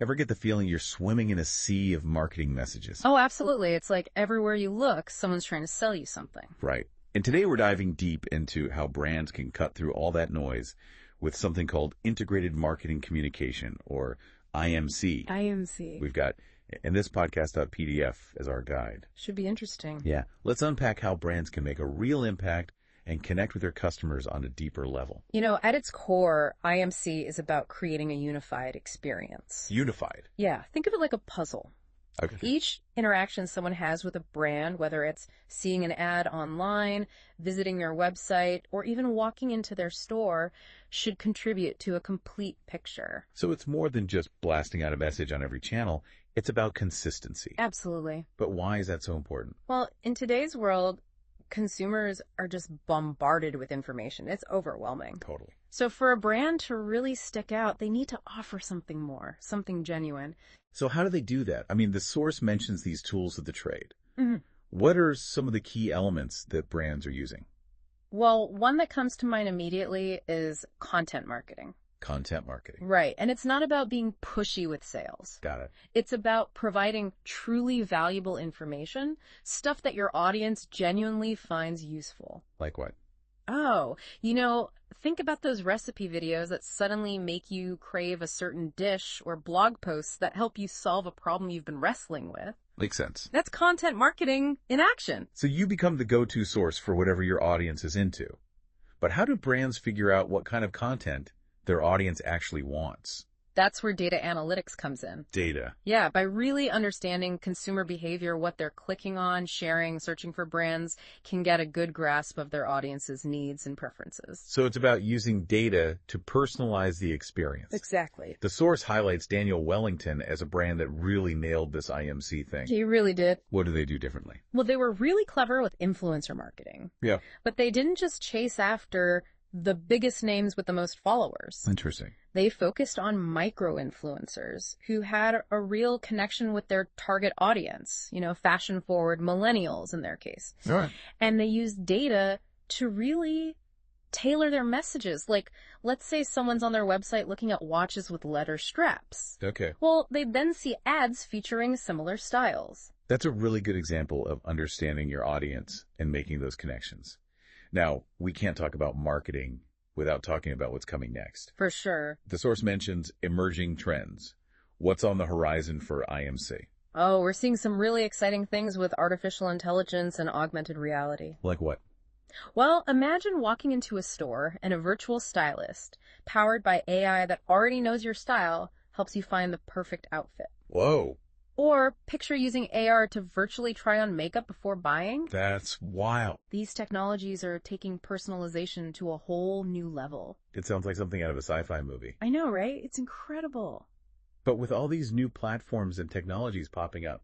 Ever get the feeling you're swimming in a sea of marketing messages? Oh, absolutely. It's like everywhere you look, someone's trying to sell you something. Right. And today we're diving deep into how brands can cut through all that noise with something called integrated marketing communication, or IMC. IMC. We've got in this podcast.pdf as our guide. Should be interesting. Yeah. Let's unpack how brands can make a real impact and connect with their customers on a deeper level. You know, at its core, IMC is about creating a unified experience. Unified. Yeah, think of it like a puzzle. Okay. Each interaction someone has with a brand, whether it's seeing an ad online, visiting their website, or even walking into their store, should contribute to a complete picture. So it's more than just blasting out a message on every channel. It's about consistency. Absolutely. But why is that so important? Well, in today's world, consumers are just bombarded with information. It's overwhelming. Totally. So for a brand to really stick out, they need to offer something more, something genuine. So how do they do that? I mean, the source mentions these tools of the trade. Mm-hmm. What are some of the key elements that brands are using? Well, one that comes to mind immediately is content marketing. Content marketing. Right. And it's not about being pushy with sales. Got it. It's about providing truly valuable information, stuff that your audience genuinely finds useful. Like what? Oh, think about those recipe videos that suddenly make you crave a certain dish, or blog posts that help you solve a problem you've been wrestling with. Makes sense. That's content marketing in action. So you become the go-to source for whatever your audience is into. But how do brands figure out what kind of content their audience actually wants? That's where data analytics comes in. Data. Yeah, by really understanding consumer behavior, what they're clicking on, sharing, searching for brands, can get a good grasp of their audience's needs and preferences. So it's about using data to personalize the experience. Exactly. The source highlights Daniel Wellington as a brand that really nailed this IMC thing. He really did. What do they do differently? Well, they were really clever with influencer marketing. Yeah. But they didn't just chase after the biggest names with the most followers. Interesting. They focused on micro-influencers who had a real connection with their target audience, fashion-forward millennials in their case. All right. And they used data to really tailor their messages. Like, let's say someone's on their website looking at watches with leather straps. Okay. Well, they then see ads featuring similar styles. That's a really good example of understanding your audience and making those connections. Now, we can't talk about marketing without talking about what's coming next. For sure. The source mentions emerging trends. What's on the horizon for IMC? Oh, we're seeing some really exciting things with artificial intelligence and augmented reality. Like what? Well, imagine walking into a store and a virtual stylist, powered by AI that already knows your style, helps you find the perfect outfit. Whoa. Or picture using AR to virtually try on makeup before buying. That's wild. These technologies are taking personalization to a whole new level. It sounds like something out of a sci-fi movie. I know, right? It's incredible. But with all these new platforms and technologies popping up,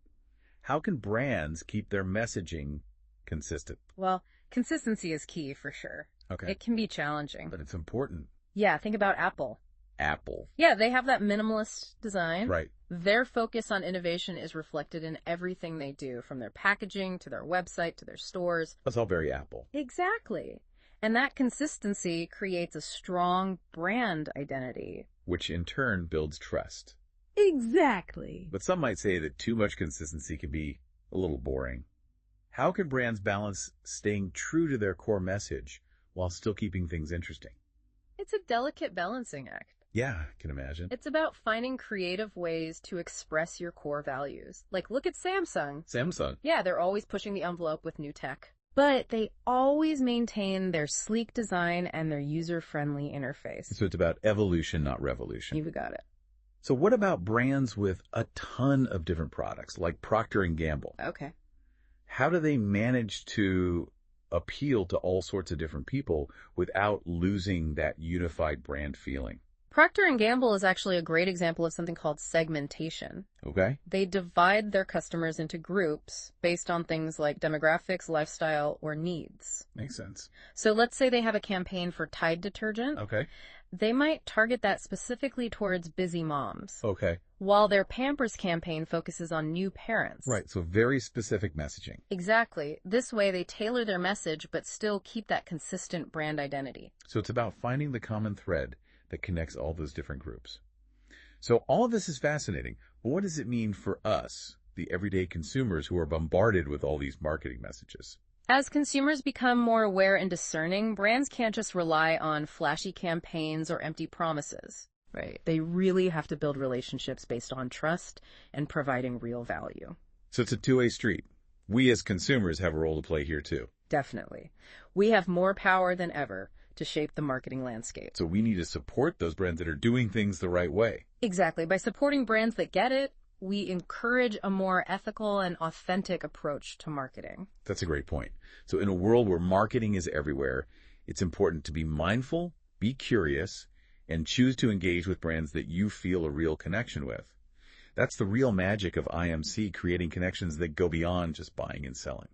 how can brands keep their messaging consistent? Well, consistency is key for sure. Okay. It can be challenging. But it's important. Yeah, think about Apple. Apple. Yeah, they have that minimalist design. Right. Their focus on innovation is reflected in everything they do, from their packaging to their website to their stores. That's all very Apple. Exactly. And that consistency creates a strong brand identity. Which in turn builds trust. Exactly. But some might say that too much consistency can be a little boring. How can brands balance staying true to their core message while still keeping things interesting? It's a delicate balancing act. Yeah, I can imagine. It's about finding creative ways to express your core values. Like, look at Samsung. Samsung. Yeah, they're always pushing the envelope with new tech. But they always maintain their sleek design and their user-friendly interface. So it's about evolution, not revolution. You've got it. So what about brands with a ton of different products, like Procter & Gamble? Okay. How do they manage to appeal to all sorts of different people without losing that unified brand feeling? Procter & Gamble is actually a great example of something called segmentation. Okay. They divide their customers into groups based on things like demographics, lifestyle, or needs. Makes sense. So let's say they have a campaign for Tide detergent. Okay. They might target that specifically towards busy moms, Okay. while their Pampers campaign focuses on new parents. Right. So very specific messaging. Exactly. This way they tailor their message but still keep that consistent brand identity. So it's about finding the common thread that connects all those different groups. So all of this is fascinating. But what does it mean for us, the everyday consumers who are bombarded with all these marketing messages? As consumers become more aware and discerning, brands can't just rely on flashy campaigns or empty promises. Right. They really have to build relationships based on trust and providing real value. So it's a two-way street. We as consumers have a role to play here too. Definitely. We have more power than ever to shape the marketing landscape. So we need to support those brands that are doing things the right way. Exactly. By supporting brands that get it, we encourage a more ethical and authentic approach to marketing. That's a great point. So in a world where marketing is everywhere, it's important to be mindful, be curious, and choose to engage with brands that you feel a real connection with. That's the real magic of IMC, creating connections that go beyond just buying and selling.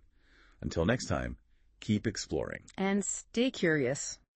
Until next time, keep exploring. And stay curious.